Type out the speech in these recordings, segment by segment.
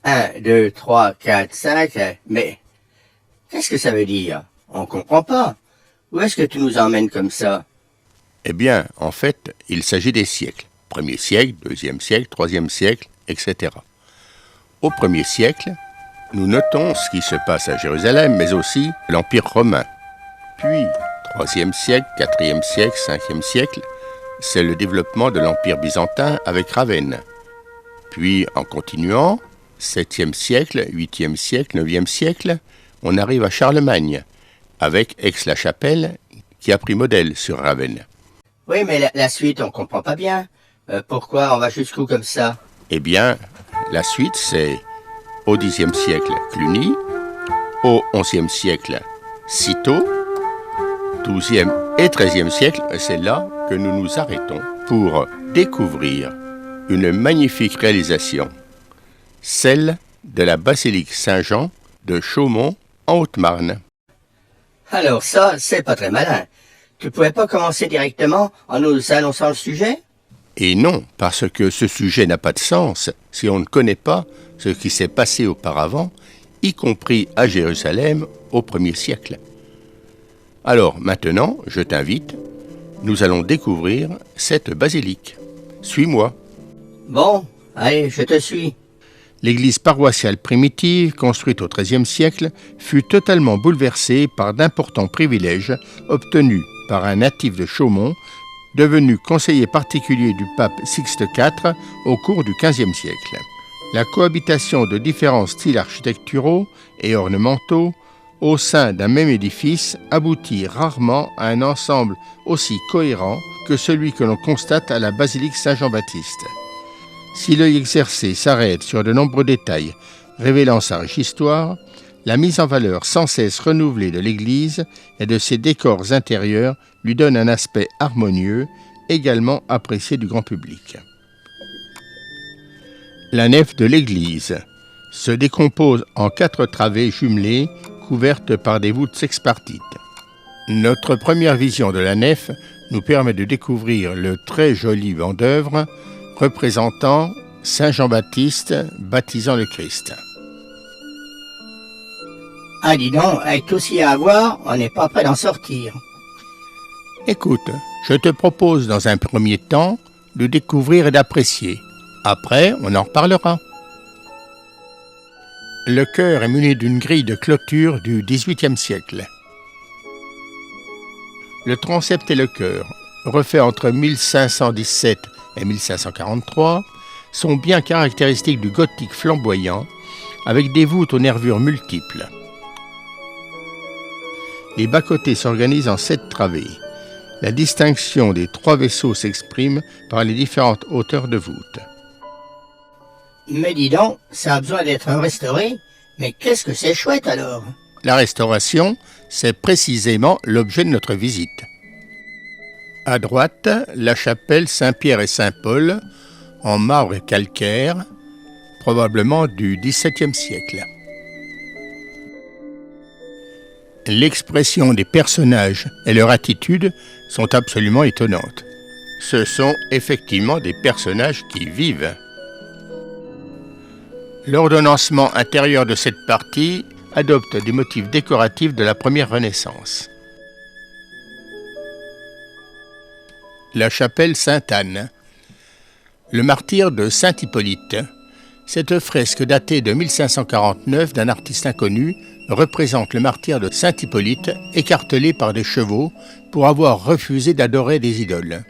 1, 2, 3, 4, 5, mais qu'est-ce que ça veut dire? On comprend pas. Où est-ce que tu nous emmènes comme ça? Eh bien, en fait, il s'agit des siècles. Premier siècle, deuxième siècle, troisième siècle, etc. Au premier siècle, nous notons ce qui se passe à Jérusalem, mais aussi l'Empire romain. Puis, troisième siècle, quatrième siècle, cinquième siècle, c'est le développement de l'Empire byzantin avec Ravenne. Puis, en continuant, 7e siècle, 8e siècle, 9e siècle, on arrive à Charlemagne, avec Aix-la-Chapelle, qui a pris modèle sur Ravenne. Oui, mais la suite, on comprend pas bien. Pourquoi on va jusqu'où comme ça? Eh bien, la suite, c'est au Xe siècle, Cluny, au XIe siècle, Cîteaux, XIIe et XIIIe siècle, c'est là que nous nous arrêtons pour découvrir une magnifique réalisation, celle de la basilique Saint-Jean de Chaumont en Haute-Marne. Alors ça, c'est pas très malin. Tu pouvais pas commencer directement en nous annonçant le sujet? Et non, parce que ce sujet n'a pas de sens si on ne connaît pas ce qui s'est passé auparavant, y compris à Jérusalem au 1er siècle. Alors maintenant, je t'invite, nous allons découvrir cette basilique. Suis-moi. Bon, allez, je te suis. L'église paroissiale primitive, construite au XIIIe siècle, fut totalement bouleversée par d'importants privilèges obtenus par un natif de Chaumont, devenu conseiller particulier du pape Sixte IV au cours du XVe siècle. La cohabitation de différents styles architecturaux et ornementaux au sein d'un même édifice aboutit rarement à un ensemble aussi cohérent que celui que l'on constate à la basilique Saint-Jean-Baptiste. Si l'œil exercé s'arrête sur de nombreux détails révélant sa riche histoire, la mise en valeur sans cesse renouvelée de l'église et de ses décors intérieurs lui donne un aspect harmonieux, également apprécié du grand public. La nef de l'église se décompose en 4 travées jumelées couvertes par des voûtes sexpartites. Notre première vision de la nef nous permet de découvrir le très joli banc d'œuvre représentant Saint Jean-Baptiste baptisant le Christ. Ah, dis donc, avec tout ce qu'il y a à voir, on n'est pas prêt d'en sortir. Écoute, je te propose dans un premier temps de découvrir et d'apprécier. Après, on en reparlera. Le chœur est muni d'une grille de clôture du XVIIIe siècle. Le transept et le chœur, refaits entre 1517 et 1543, sont bien caractéristiques du gothique flamboyant, avec des voûtes aux nervures multiples. Les bas-côtés s'organisent en 7 travées. La distinction des 3 vaisseaux s'exprime par les différentes hauteurs de voûte. Mais dis donc, ça a besoin d'être restauré. Mais qu'est-ce que c'est chouette alors? La restauration, c'est précisément l'objet de notre visite. À droite, la chapelle Saint-Pierre et Saint-Paul, en marbre et calcaire, probablement du XVIIe siècle. L'expression des personnages et leur attitude sont absolument étonnantes. Ce sont effectivement des personnages qui vivent. L'ordonnancement intérieur de cette partie adopte des motifs décoratifs de la première Renaissance. La chapelle Sainte-Anne. Le martyre de Saint-Hippolyte. Cette fresque datée de 1549 d'un artiste inconnu représente le martyr de Saint-Hippolyte écartelé par des chevaux pour avoir refusé d'adorer des idoles.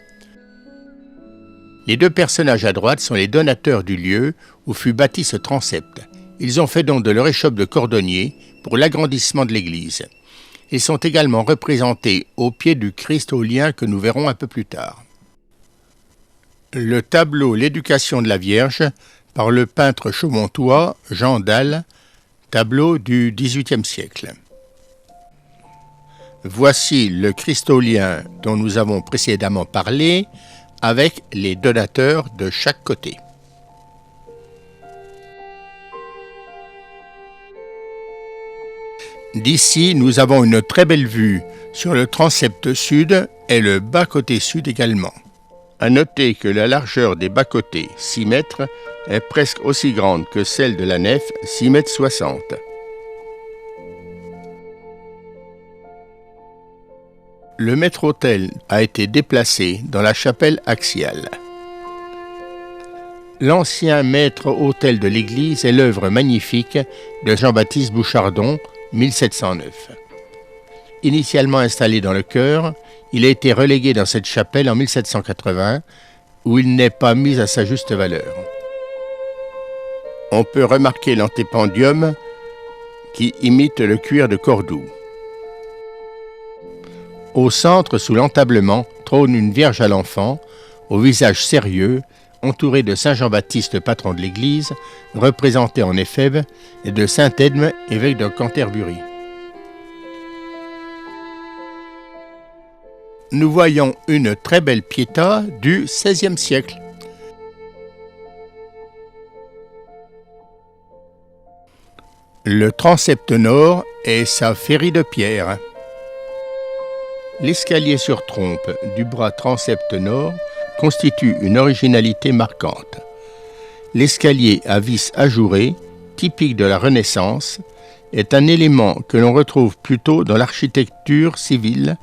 Les 2 personnages à droite sont les donateurs du lieu où fut bâti ce transept. Ils ont fait don de leur échoppe de cordonnier pour l'agrandissement de l'église. Ils sont également représentés au pied du Christ au lien que nous verrons un peu plus tard. Le tableau L'Éducation de la Vierge par le peintre chaumontois Jean Dalle, tableau du XVIIIe siècle. Voici le Christolien dont nous avons précédemment parlé, avec les donateurs de chaque côté. D'ici, nous avons une très belle vue sur le transept sud et le bas-côté sud également. À noter que la largeur des bas-côtés, 6 mètres, est presque aussi grande que celle de la nef, 6 mètres 60. Le maître-autel a été déplacé dans la chapelle axiale. L'ancien maître-autel de l'église est l'œuvre magnifique de Jean-Baptiste Bouchardon, 1709. Initialement installé dans le chœur, il a été relégué dans cette chapelle en 1780, où il n'est pas mis à sa juste valeur. On peut remarquer l'antépendium qui imite le cuir de Cordoue. Au centre, sous l'entablement, trône une Vierge à l'Enfant, au visage sérieux, entourée de Saint Jean-Baptiste, patron de l'Église, représenté en éphèbe, et de Saint Edme, évêque de Canterbury. Nous voyons une très belle Pietà du XVIe siècle. Le transept nord est sa féerie de pierre. L'escalier sur trompe du bras transept nord constitue une originalité marquante. L'escalier à vis ajouré, typique de la Renaissance, est un élément que l'on retrouve plutôt dans l'architecture civile,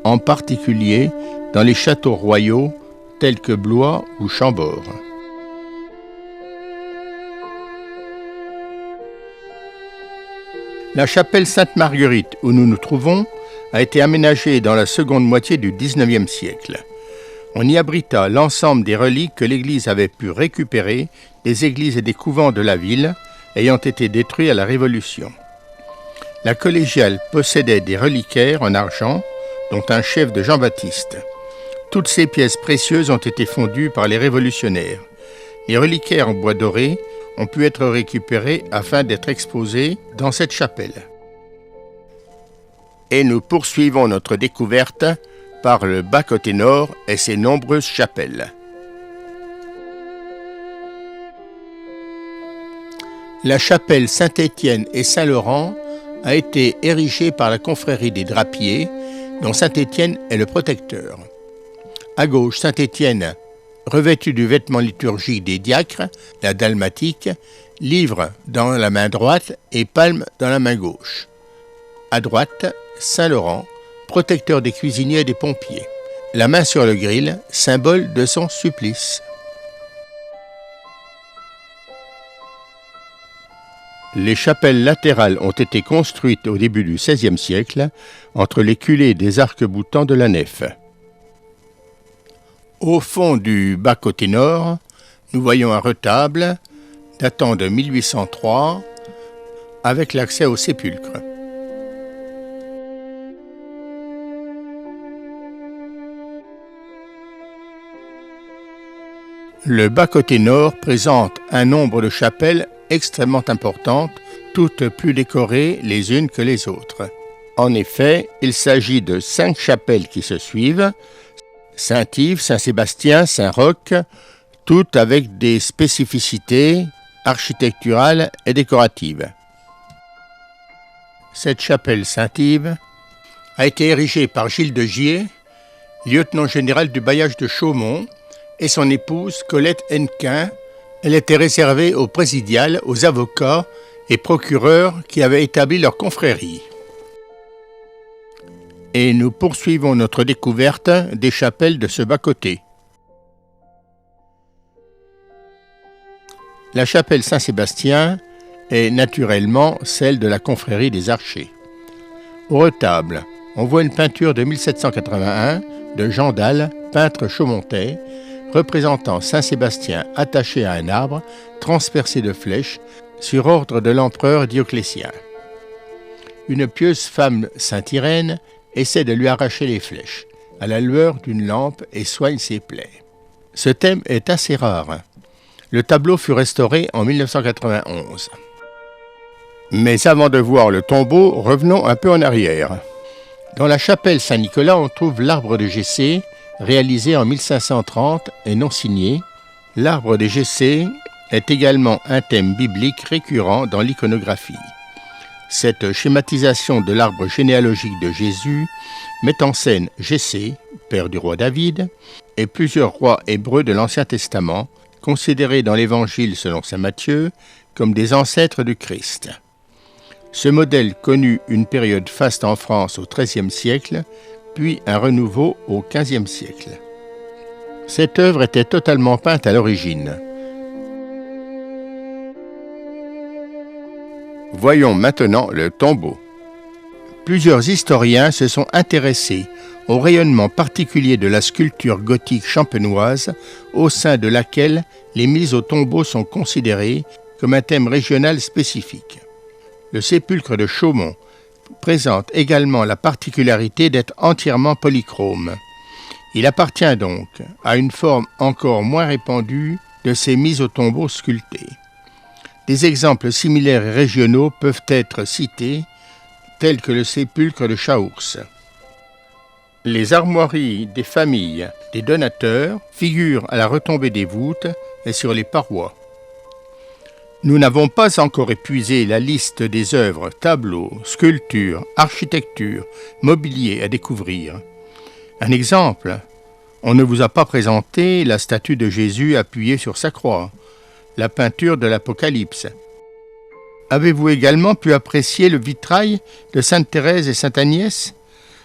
en particulier dans les châteaux royaux tels que Blois ou Chambord. La chapelle Sainte-Marguerite, où nous nous trouvons, a été aménagée dans la seconde moitié du XIXe siècle. On y abrita l'ensemble des reliques que l'Église avait pu récupérer des églises et des couvents de la ville, ayant été détruits à la Révolution. La collégiale possédait des reliquaires en argent, dont un chef de Jean-Baptiste. Toutes ces pièces précieuses ont été fondues par les révolutionnaires. Les reliquaires en bois doré ont pu être récupérés afin d'être exposés dans cette chapelle. Et nous poursuivons notre découverte par le bas-côté nord et ses nombreuses chapelles. La chapelle Saint-Étienne et Saint-Laurent a été érigée par la confrérie des Drapiers, dont Saint-Étienne est le protecteur. À gauche, Saint-Étienne, revêtu du vêtement liturgique des diacres, la dalmatique, livre dans la main droite et palme dans la main gauche. À droite, Saint-Laurent, protecteur des cuisiniers et des pompiers. La main sur le gril, symbole de son supplice. Les chapelles latérales ont été construites au début du XVIe siècle entre les culées des arcs-boutants de la nef. Au fond du bas-côté nord, nous voyons un retable datant de 1803 avec l'accès au sépulcre. Le bas-côté nord présente un nombre de chapelles extrêmement importantes, toutes plus décorées les unes que les autres. En effet, il s'agit de 5 chapelles qui se suivent, Saint-Yves, Saint-Sébastien, Saint-Roch, toutes avec des spécificités architecturales et décoratives. Cette chapelle Saint-Yves a été érigée par Gilles de Gier, lieutenant général du bailliage de Chaumont, et son épouse Colette Hennequin. Elle était réservée aux présidiales, aux avocats et procureurs qui avaient établi leur confrérie. Et nous poursuivons notre découverte des chapelles de ce bas-côté. La chapelle Saint-Sébastien est naturellement celle de la confrérie des archers. Au retable, on voit une peinture de 1781 de Jean Dalle, peintre chaumontais, représentant Saint-Sébastien attaché à un arbre, transpercé de flèches, sur ordre de l'empereur Dioclétien. Une pieuse femme Sainte-Irène essaie de lui arracher les flèches, à la lueur d'une lampe, et soigne ses plaies. Ce thème est assez rare. Le tableau fut restauré en 1991. Mais avant de voir le tombeau, revenons un peu en arrière. Dans la chapelle Saint-Nicolas, on trouve l'arbre de Jessé, réalisé en 1530 et non signé. L'arbre de Jessé est également un thème biblique récurrent dans l'iconographie. Cette schématisation de l'arbre généalogique de Jésus met en scène Jessé, père du roi David, et plusieurs rois hébreux de l'Ancien Testament, considérés dans l'Évangile selon saint Matthieu comme des ancêtres du Christ. Ce modèle connut une période faste en France au XIIIe siècle, puis un renouveau au XVe siècle. Cette œuvre était totalement peinte à l'origine. Voyons maintenant le tombeau. Plusieurs historiens se sont intéressés au rayonnement particulier de la sculpture gothique champenoise, au sein de laquelle les mises au tombeau sont considérées comme un thème régional spécifique. Le sépulcre de Chaumont présente également la particularité d'être entièrement polychrome. Il appartient donc à une forme encore moins répandue de ces mises au tombeau sculptées. Des exemples similaires et régionaux peuvent être cités, tels que le sépulcre de Chaours. Les armoiries des familles des donateurs figurent à la retombée des voûtes et sur les parois. Nous n'avons pas encore épuisé la liste des œuvres, tableaux, sculptures, architecture, mobilier à découvrir. Un exemple, on ne vous a pas présenté la statue de Jésus appuyée sur sa croix, la peinture de l'Apocalypse. Avez-vous également pu apprécier le vitrail de Sainte Thérèse et Sainte Agnès,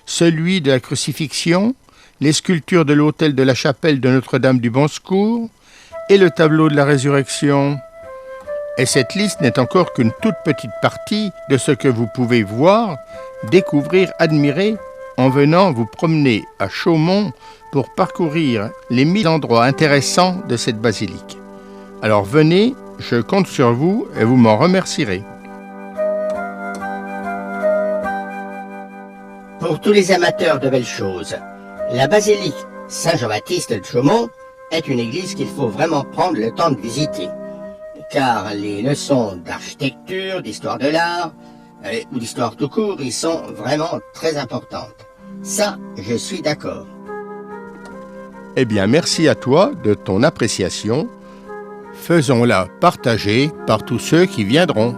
celui de la crucifixion, les sculptures de l'autel de la chapelle de Notre-Dame du Bon Secours et le tableau de la résurrection? Et cette liste n'est encore qu'une toute petite partie de ce que vous pouvez voir, découvrir, admirer en venant vous promener à Chaumont pour parcourir les 1000 endroits intéressants de cette basilique. Alors venez, je compte sur vous et vous m'en remercierez. Pour tous les amateurs de belles choses, la basilique Saint-Jean-Baptiste de Chaumont est une église qu'il faut vraiment prendre le temps de visiter. Car les leçons d'architecture, d'histoire de l'art, ou d'histoire tout court, y sont vraiment très importantes. Ça, je suis d'accord. Eh bien, merci à toi de ton appréciation. Faisons-la partager par tous ceux qui viendront.